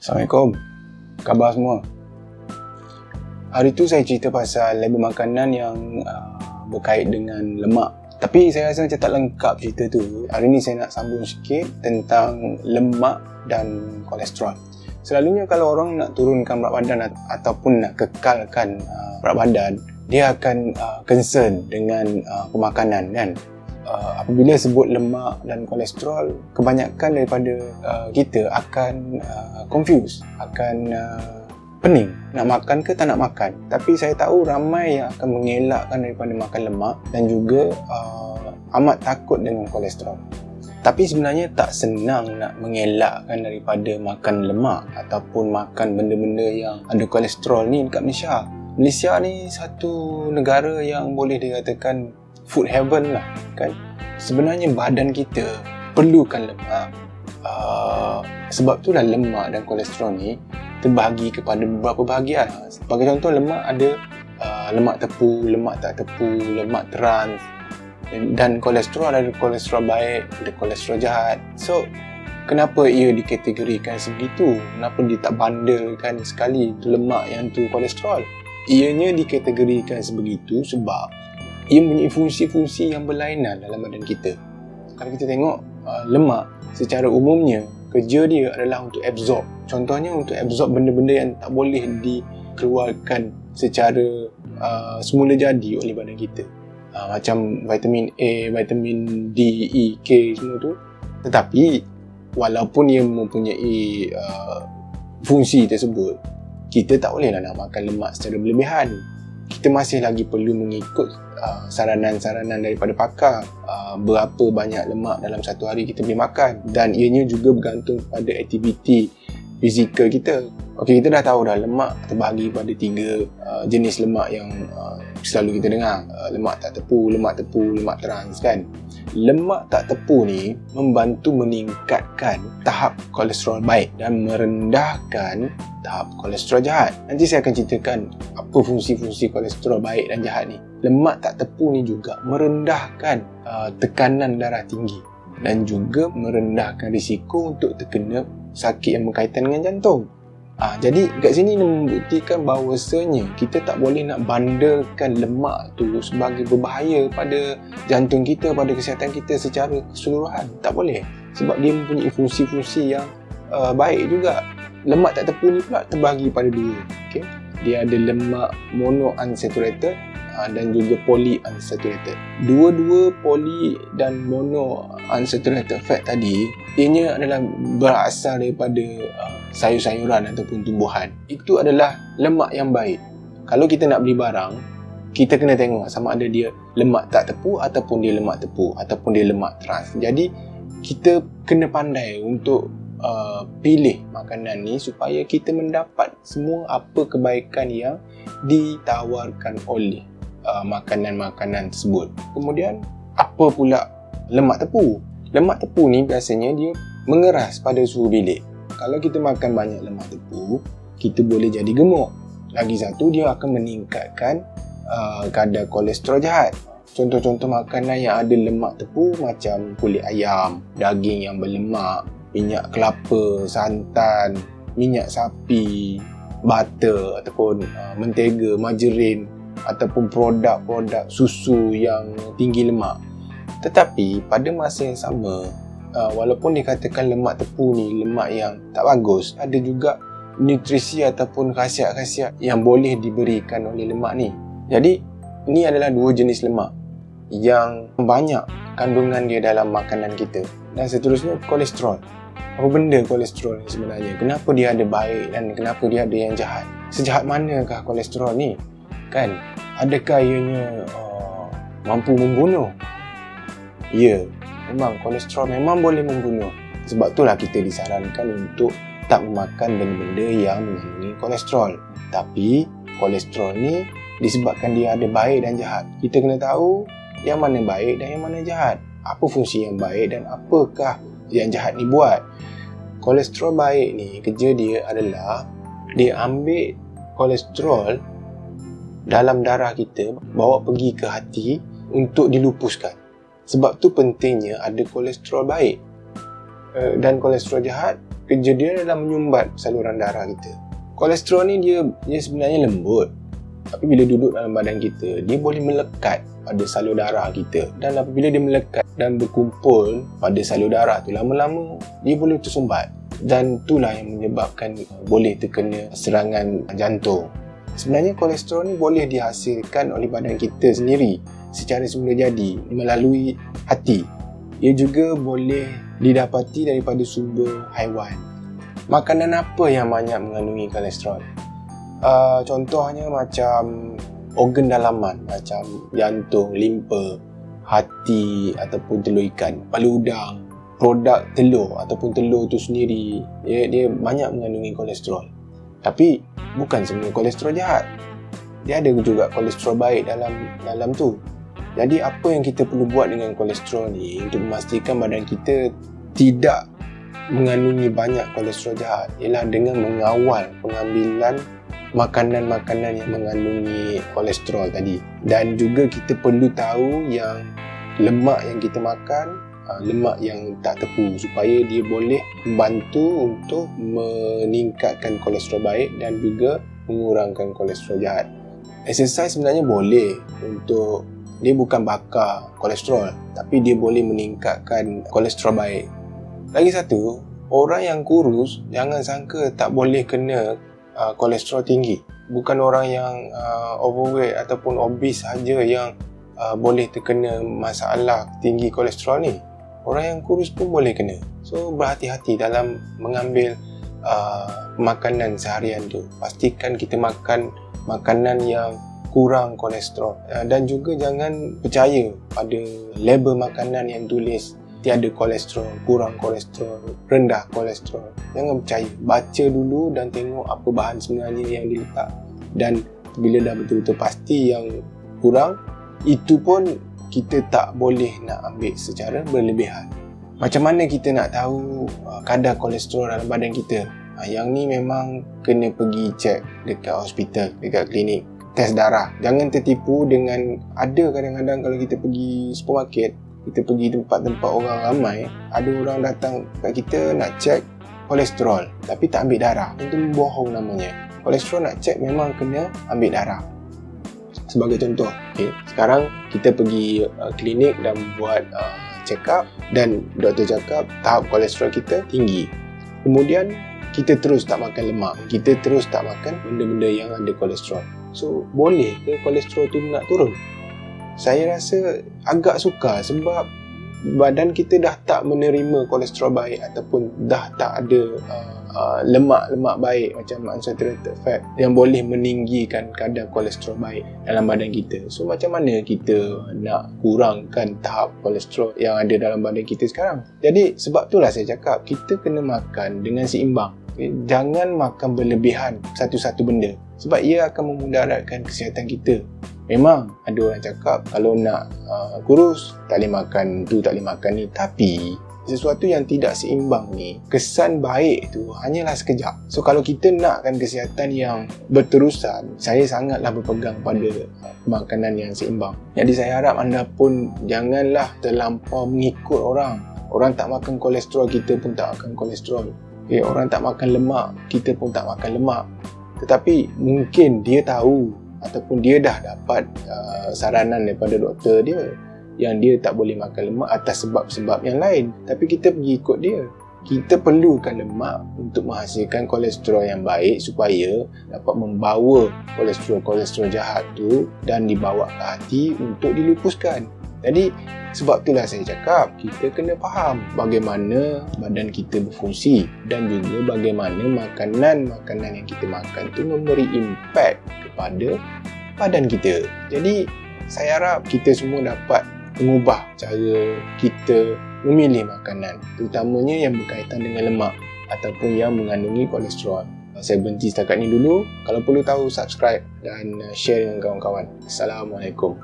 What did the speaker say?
Assalamualaikum. Khabar semua? Hari tu saya cerita pasal label makanan yang berkait dengan lemak. Tapi saya rasa macam tak lengkap cerita tu. Hari ni saya nak sambung sikit tentang lemak dan kolesterol. Selalunya kalau orang nak turunkan berat badan ataupun nak kekalkan berat badan, dia akan concern dengan pemakanan kan. Apabila sebut lemak dan kolesterol, kebanyakan daripada kita akan confused, akan pening nak makan ke tak nak makan. Tapi saya tahu ramai yang akan mengelakkan daripada makan lemak dan juga amat takut dengan kolesterol. Tapi sebenarnya tak senang nak mengelakkan daripada makan lemak ataupun makan benda-benda yang ada kolesterol ni dekat Malaysia. Malaysia ni satu negara yang boleh dikatakan food heaven lah kan. Sebenarnya badan kita perlukan lemak. Sebab itulah lemak dan kolesterol ni terbahagi kepada beberapa bahagian. Sebagai contoh, lemak ada lemak tepu, lemak tak tepu, lemak trans, dan kolesterol ada kolesterol baik, ada kolesterol jahat. So, kenapa ia dikategorikan sebegitu? Kenapa dia tak bandelkan sekali tu lemak yang tu kolesterol? Ianya dikategorikan sebegitu sebab ia mempunyai fungsi-fungsi yang berlainan dalam badan kita. Kalau kita tengok lemak secara umumnya, kerja dia adalah untuk absorb. Contohnya untuk absorb benda-benda yang tak boleh dikeluarkan secara semula jadi oleh badan kita. Macam vitamin A, vitamin D, E, K semua tu. Tetapi walaupun ia mempunyai fungsi tersebut, kita tak bolehlah nak makan lemak secara berlebihan. Kita masih lagi perlu mengikut saranan-saranan daripada pakar, berapa banyak lemak dalam satu hari kita boleh makan, dan ianya juga bergantung pada aktiviti fizikal kita. Okey, kita dah tahu dah lemak terbahagi pada 3 jenis lemak yang selalu kita dengar. Lemak tak tepu, lemak trans kan. Lemak tak tepu ni membantu meningkatkan tahap kolesterol baik dan merendahkan tahap kolesterol jahat. Nanti saya akan ceritakan apa fungsi-fungsi kolesterol baik dan jahat ni. Lemak tak tepu ni juga merendahkan tekanan darah tinggi dan juga merendahkan risiko untuk terkena sakit yang berkaitan dengan jantung. Jadi kat sini membuktikan bahawasanya kita tak boleh nak bandelkan lemak tu sebagai berbahaya pada jantung kita, pada kesihatan kita secara keseluruhan. Tak boleh. Sebab dia mempunyai fungsi-fungsi yang baik juga. Lemak tak tepu ni pula terbahagi pada 2. Okay? Dia ada lemak monounsaturated dan juga polyunsaturated. Dua-dua poly dan monounsaturated fat tadi, ianya adalah berasal daripada sayur-sayuran ataupun tumbuhan. Itu adalah lemak yang baik. Kalau kita nak beli barang, kita kena tengok sama ada dia lemak tak tepu ataupun dia lemak tepu ataupun dia lemak trans. Jadi kita kena pandai untuk pilih makanan ni supaya kita mendapat semua apa kebaikan yang ditawarkan oleh makanan-makanan tersebut. Kemudian apa pula lemak tepu? Lemak tepu ni biasanya dia mengeras pada suhu bilik. Kalau kita makan banyak lemak tepu, kita boleh jadi gemuk. Lagi satu, dia akan meningkatkan kadar kolesterol jahat. Contoh-contoh makanan yang ada lemak tepu macam kulit ayam, daging yang berlemak, minyak kelapa, santan, minyak sapi, butter ataupun mentega, margarin ataupun produk-produk susu yang tinggi lemak. Tetapi pada masa yang sama, walaupun dikatakan lemak tepu ni lemak yang tak bagus, ada juga nutrisi ataupun khasiat-khasiat yang boleh diberikan oleh lemak ni. Jadi ini adalah 2 jenis lemak yang banyak kandungan dia dalam makanan kita. Dan seterusnya, kolesterol. Apa benda kolesterol ni sebenarnya? Kenapa dia ada baik dan kenapa dia ada yang jahat? Sejahat manakah kolesterol ni? Kan? Adakah ianya mampu membunuh? Ya, memang kolesterol memang boleh membunuh. Sebab itulah kita disarankan untuk tak memakan benda-benda yang mengandungi kolesterol. Tapi kolesterol ni disebabkan dia ada baik dan jahat. Kita kena tahu yang mana baik dan yang mana jahat. Apa fungsi yang baik dan apakah yang jahat ni buat. Kolesterol baik ni, kerja dia adalah dia ambil kolesterol dalam darah kita, bawa pergi ke hati untuk dilupuskan. Sebab tu pentingnya ada kolesterol baik. Dan kolesterol jahat kerja dia adalah menyumbat saluran darah kita. Kolesterol ni dia sebenarnya lembut, tapi bila duduk dalam badan kita, dia boleh melekat pada salur darah kita. Dan apabila dia melekat dan berkumpul pada salur darah tu, lama-lama dia boleh tersumbat. Dan itulah yang menyebabkan boleh terkena serangan jantung. Sebenarnya kolesterol ni boleh dihasilkan oleh badan kita sendiri secara semula jadi melalui hati. Ia juga boleh didapati daripada sumber haiwan. Makanan apa yang banyak mengandungi kolesterol? Contohnya macam organ dalaman macam jantung, limpa, hati ataupun telur ikan, kepala udang, produk telur ataupun telur tu sendiri, dia banyak mengandungi kolesterol. Tapi bukan semua kolesterol jahat. Dia ada juga kolesterol baik dalam tu. Jadi apa yang kita perlu buat dengan kolesterol ni untuk memastikan badan kita tidak mengandungi banyak kolesterol jahat ialah dengan mengawal pengambilan makanan-makanan yang mengandungi kolesterol tadi. Dan juga kita perlu tahu yang lemak yang kita makan, lemak yang tak tepu, supaya dia boleh membantu untuk meningkatkan kolesterol baik dan juga mengurangkan kolesterol jahat. Exercise sebenarnya boleh untuk, dia bukan bakar kolesterol, tapi dia boleh meningkatkan kolesterol baik. Lagi satu, orang yang kurus jangan sangka tak boleh kena kolesterol tinggi. Bukan orang yang overweight ataupun obese saja yang boleh terkena masalah tinggi kolesterol ni. Orang yang kurus pun boleh kena. So berhati-hati dalam mengambil makanan seharian tu. Pastikan kita makan makanan yang kurang kolesterol. Dan juga jangan percaya pada label makanan yang tulis tiada kolesterol, kurang kolesterol, rendah kolesterol. Jangan percaya. Baca dulu dan tengok apa bahan sebenarnya yang diletak. Dan bila dah betul-betul pasti yang kurang, itu pun kita tak boleh nak ambil secara berlebihan. Macam mana kita nak tahu kadar kolesterol dalam badan kita? Yang ni memang kena pergi cek dekat hospital, dekat klinik. Test darah. Jangan tertipu dengan, ada kadang-kadang kalau kita pergi supermarket, kita pergi tempat-tempat orang ramai, ada orang datang kat kita nak cek kolesterol tapi tak ambil darah. Itu bohong namanya. Kolesterol nak cek memang kena ambil darah. Sebagai contoh, sekarang kita pergi klinik dan buat check up dan doktor cakap tahap kolesterol kita tinggi. Kemudian kita terus tak makan lemak, kita terus tak makan benda-benda yang ada kolesterol. So boleh ke kolesterol tu nak turun? Saya rasa agak sukar sebab badan kita dah tak menerima kolesterol baik ataupun dah tak ada lemak-lemak baik macam unsaturated fat yang boleh meninggikan kadar kolesterol baik dalam badan kita. So macam mana kita nak kurangkan tahap kolesterol yang ada dalam badan kita sekarang? Jadi sebab itulah saya cakap kita kena makan dengan seimbang. Jangan makan berlebihan satu-satu benda sebab ia akan memudaratkan kesihatan kita. Memang ada orang cakap kalau nak kurus tak boleh makan tu, tak boleh makan ni, tapi sesuatu yang tidak seimbang ni, kesan baik tu hanyalah sekejap. So kalau kita nakkan kesihatan yang berterusan, saya sangatlah berpegang pada makanan yang seimbang. Jadi saya harap anda pun janganlah terlampau mengikut orang. Orang tak makan kolesterol, kita pun tak makan kolesterol. Orang tak makan lemak, kita pun tak makan lemak. Tetapi mungkin dia tahu ataupun dia dah dapat saranan daripada doktor dia yang dia tak boleh makan lemak atas sebab-sebab yang lain, tapi kita pergi ikut dia. Kita perlukan lemak untuk menghasilkan kolesterol yang baik supaya dapat membawa kolesterol jahat tu dan dibawa ke hati untuk dilupuskan. Jadi sebab itulah saya cakap kita kena faham bagaimana badan kita berfungsi dan juga bagaimana makanan-makanan yang kita makan tu memberi impak kepada badan kita. Jadi saya harap kita semua dapat mengubah cara kita memilih makanan, terutamanya yang berkaitan dengan lemak ataupun yang mengandungi kolesterol. Saya berhenti setakat ni dulu. Kalau perlu tahu, subscribe dan share dengan kawan-kawan. Assalamualaikum.